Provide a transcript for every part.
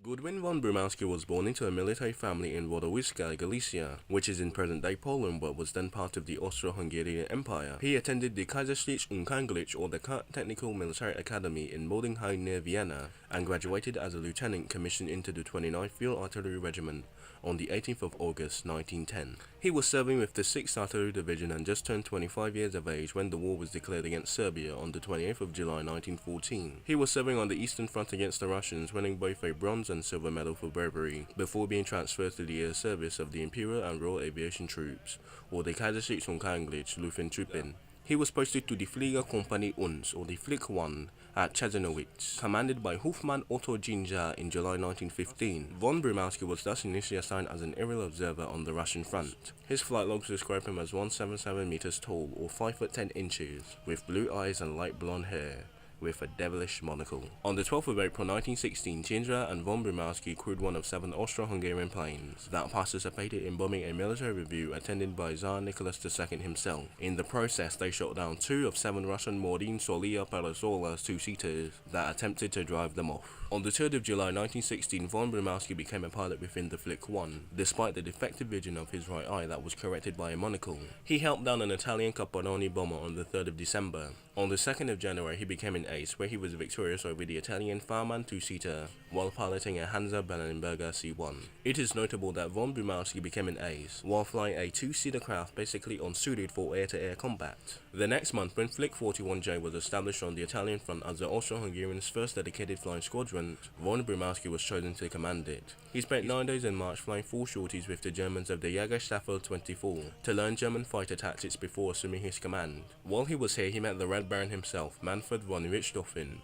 Godwin von Brumowski was born into a military family in Włodarska, Galicia, which is in present-day Poland but was then part of the Austro Hungarian Empire. He attended the Kaiserliche Unkenglish or the Technical Military Academy in Moldingheim near Vienna and graduated as a lieutenant commissioned into the 29th Field Artillery Regiment on the 18th of August 1910. He was serving with the 6th Artillery Division and just turned 25 years of age when the war was declared against Serbia on the 28th of July 1914. He was serving on the Eastern Front against the Russians, winning both a bronze and silver medal for bravery, before being transferred to the air service of the Imperial and Royal Aviation Troops, or the Kaiserliche Unkenglish Lufttruppen. He was posted to the Fliegerkompanie 1, or the Flick 1, at Chazanowicz, commanded by Hofmann Otto Ginja in July 1915. Von Brumowski was thus initially assigned as an aerial observer on the Russian front. His flight logs describe him as 177 meters tall, or 5 foot 10 inches, with blue eyes and light blonde hair, with a devilish monocle. On the 12th of April 1916, Ginja and von Brumowski crewed one of 7 Austro Hungarian planes that participated in bombing a military review attended by Tsar Nicholas II himself. In the process, they shot down 2 of 7 Russian Mordin Solia Parasolas 2-seaters that attempted to drive them off. On the 3rd of July 1916, von Brumowski became a pilot within the Flick 1, despite the defective vision of his right eye that was corrected by a monocle. He helped down an Italian Caporoni bomber on the 3rd of December. On the 2nd of January, he became an ace, where he was victorious over the Italian Farman 2-seater while piloting a Hansa Bellenberger C1. It is notable that von Brumowski became an ace while flying a 2-seater craft basically unsuited for air-to-air combat. The next month, when Flick 41J was established on the Italian front as the Austro-Hungarians' first dedicated flying squadron, von Brumowski was chosen to command it. He spent 9 days in March flying 4 sorties with the Germans of the Jägerstaffel 24 to learn German fighter tactics before assuming his command. While he was here, he met the Red Baron himself, Manfred von Richthofen.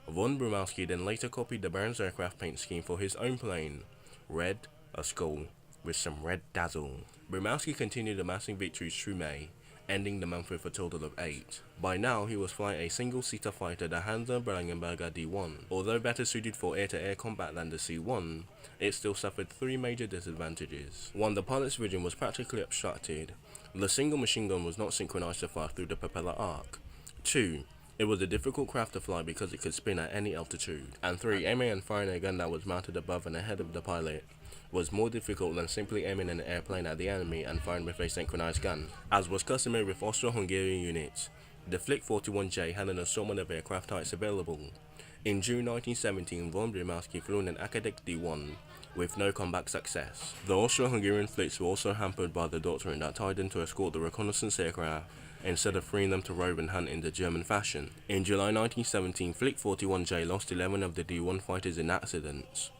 Von Brumowski then later copied the Baron's aircraft paint scheme for his own plane, red, a skull, with some red dazzle. Brumowski continued amassing victories through May, ending the month with a total of 8. By now, he was flying a single-seater fighter, the Hansa Bellenberger D1. Although better suited for air-to-air combat than the C1, it still suffered 3 major disadvantages. 1. The pilot's vision was practically obstructed. The single machine gun was not synchronized to fire through the propeller arc. 2. It was a difficult craft to fly because it could spin at any altitude. And 3. Aiming and firing a gun that was mounted above and ahead of the pilot was more difficult than simply aiming an airplane at the enemy and firing with a synchronized gun. As was customary with Austro-Hungarian units, the Flick 41J had an assortment of aircraft types available. In June 1917, von Brumowski flew in an Akadek D1 with no combat success. The Austro-Hungarian fleets were also hampered by the doctrine that tied them to escort the reconnaissance aircraft instead of freeing them to rove and hunt in the German fashion. In July 1917, Flick 41J lost 11 of the D1 fighters in accidents.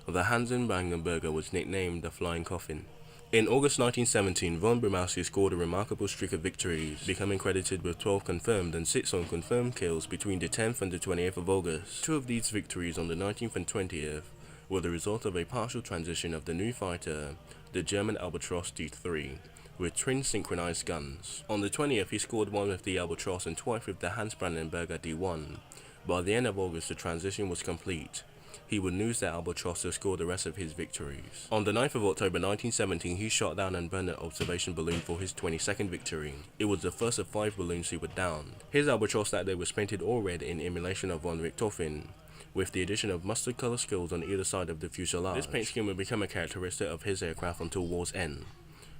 The Hansa Bellenberger was nicknamed the Flying Coffin. In August 1917, von Brumowski scored a remarkable streak of victories, becoming credited with 12 confirmed and 6 unconfirmed kills between the 10th and the 28th of August. 2 of these victories on the 19th and 20th were the result of a partial transition of the new fighter, the German Albatros D3, with twin synchronized guns. On the 20th, he scored 1 with the Albatros and twice with the Hansa Bellenberger D1. By the end of August, the transition was complete. He would use the Albatros to score the rest of his victories. On the 9th of October 1917, he shot down and burned an observation balloon for his 22nd victory. It was the first of 5 balloons he would down. His Albatros that day was painted all red in emulation of von Richthofen, with the addition of mustard color skills on either side of the fuselage. This paint scheme would become a characteristic of his aircraft until war's end.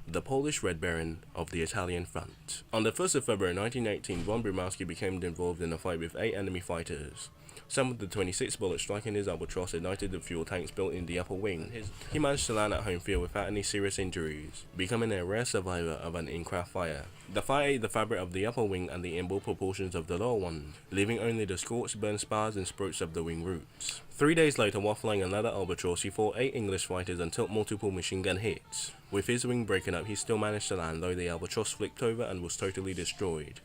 The Polish Red Baron of the Italian front. On the 1st of February 1918, von Brumowski became involved in a fight with 8 enemy fighters. Some of the 26 bullets striking his Albatros ignited the fuel tanks built in the upper wing. He managed to land at home field without any serious injuries, becoming a rare survivor of an in-craft fire. The fire ate the fabric of the upper wing and the inboard proportions of the lower one, leaving only the scorched burned spars and spokes of the wing roots. 3 days later, while flying another Albatros, he fought 8 English fighters and took multiple machine gun hits. With his wing breaking up, he still managed to land, though the Albatros flipped over and was totally destroyed.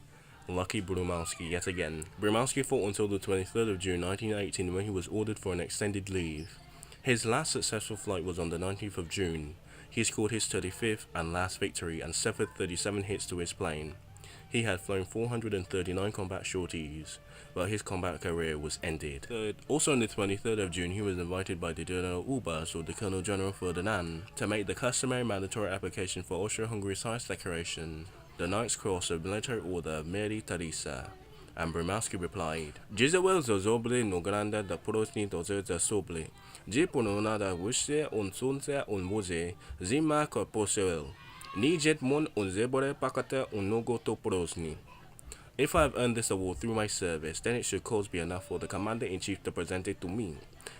Lucky Brumowski yet again. Brumowski fought until the 23rd of June 1918 when he was ordered for an extended leave. His last successful flight was on the 19th of June. He scored his 35th and last victory and suffered 37 hits to his plane. He had flown 439 combat sorties, but his combat career was ended. Also on the 23rd of June, he was invited by the General Ubas, or the Colonel General Ferdinand, to make the customary mandatory application for Austro-Hungary's highest decoration, the Knight's Cross of Military Order Mary Teresa, And Brumowski replied, Jizawel zozoble no granda da prosni doze da soble. Jiponona da wushe on sunse on moze, zima ko posewel. Ni jet mon on zebore pakata on nogo to prosni. If I have earned this award through my service, then it should cause be enough for the Commander-in-Chief to present it to me.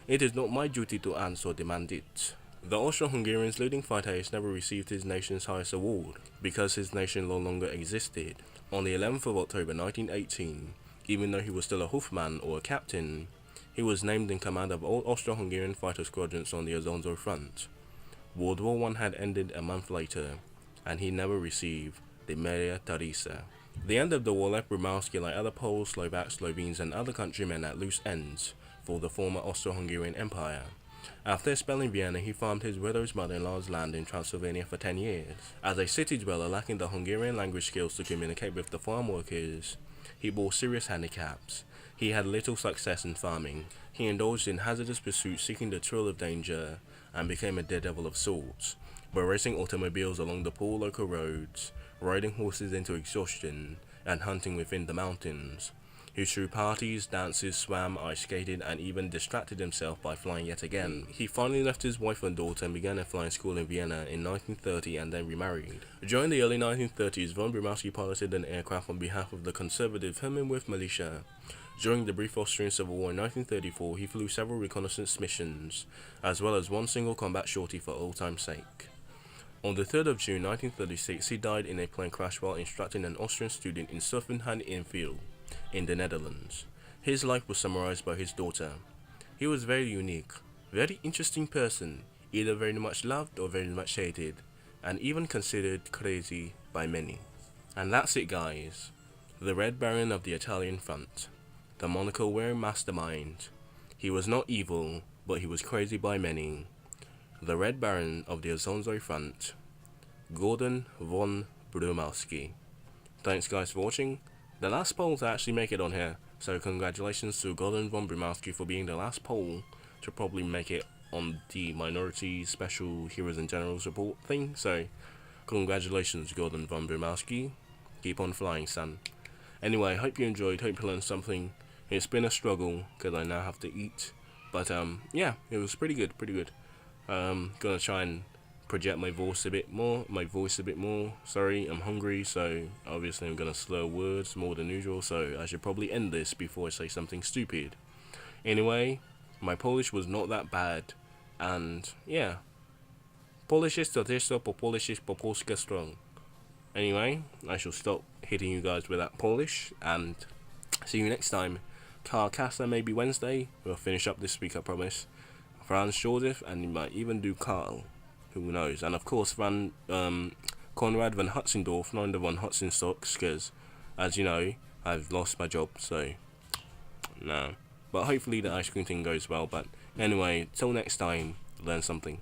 It is not my duty to answer or demand it. The Austro-Hungarian's leading fighter has never received his nation's highest award, because his nation no longer existed. On the 11th of October 1918, even though he was still a Hofmann or a captain, he was named in command of all Austro-Hungarian fighter squadrons on the Azonzo front. World War I had ended a month later, and he never received the Maria Theresa. The end of the war left Brumowski, like other Poles, Slovaks, Slovenes and other countrymen, at loose ends for the former Austro-Hungarian Empire. After a spell in Vienna, he farmed his widow's mother-in-law's land in Transylvania for 10 years. As a city dweller lacking the Hungarian language skills to communicate with the farm workers, he bore serious handicaps. He had little success in farming. He indulged in hazardous pursuits seeking the thrill of danger and became a daredevil of sorts, by racing automobiles along the poor local roads, riding horses into exhaustion, and hunting within the mountains. He threw parties, dances, swam, ice skated, and even distracted himself by flying yet again. He finally left his wife and daughter and began a flying school in Vienna in 1930 and then remarried. During the early 1930s, von Brumowski piloted an aircraft on behalf of the conservative Hermannwerth militia. During the brief Austrian Civil War in 1934, he flew several reconnaissance missions, as well as one single combat sortie for old time's sake. On the 3rd of June 1936, he died in a plane crash while instructing an Austrian student in Soppenheim-Infiel, in the Netherlands. His life was summarized by his daughter. He was very unique, very interesting person, either very much loved or very much hated, and even considered crazy by many. And that's it, guys. The Red Baron of the Italian front. The monocle-wearing mastermind. He was not evil, but he was crazy by many. The Red Baron of the Azonzo front, Godwin von Brumowski. Thanks guys for watching. The last poll to actually make it on here, so congratulations to Godwin von Brumowski for being the last poll to probably make it on the minority special heroes and generals report thing. So congratulations Godwin von Brumowski. Keep on flying, son. Anyway, hope you enjoyed, hope you learned something. It's been a struggle because I now have to eat, but yeah, it was pretty good. Gonna try and project my voice a bit more. Sorry, I'm hungry, so obviously I'm gonna slur words more than usual, so I should probably end this before I say something stupid. Anyway, my Polish was not that bad, and yeah, Polish is to też po Polish is po polska strong. Anyway, I shall stop hitting you guys with that Polish, and see you next time. Carl Casa maybe Wednesday. We'll finish up this week, I promise. Franz Joseph, and you might even do Karl, who knows, and of course Konrad von Hutzendorf, not von Hutzenstocks, because as you know, I've lost my job, so no, but hopefully the ice cream thing goes well. But anyway, till next time, learn something.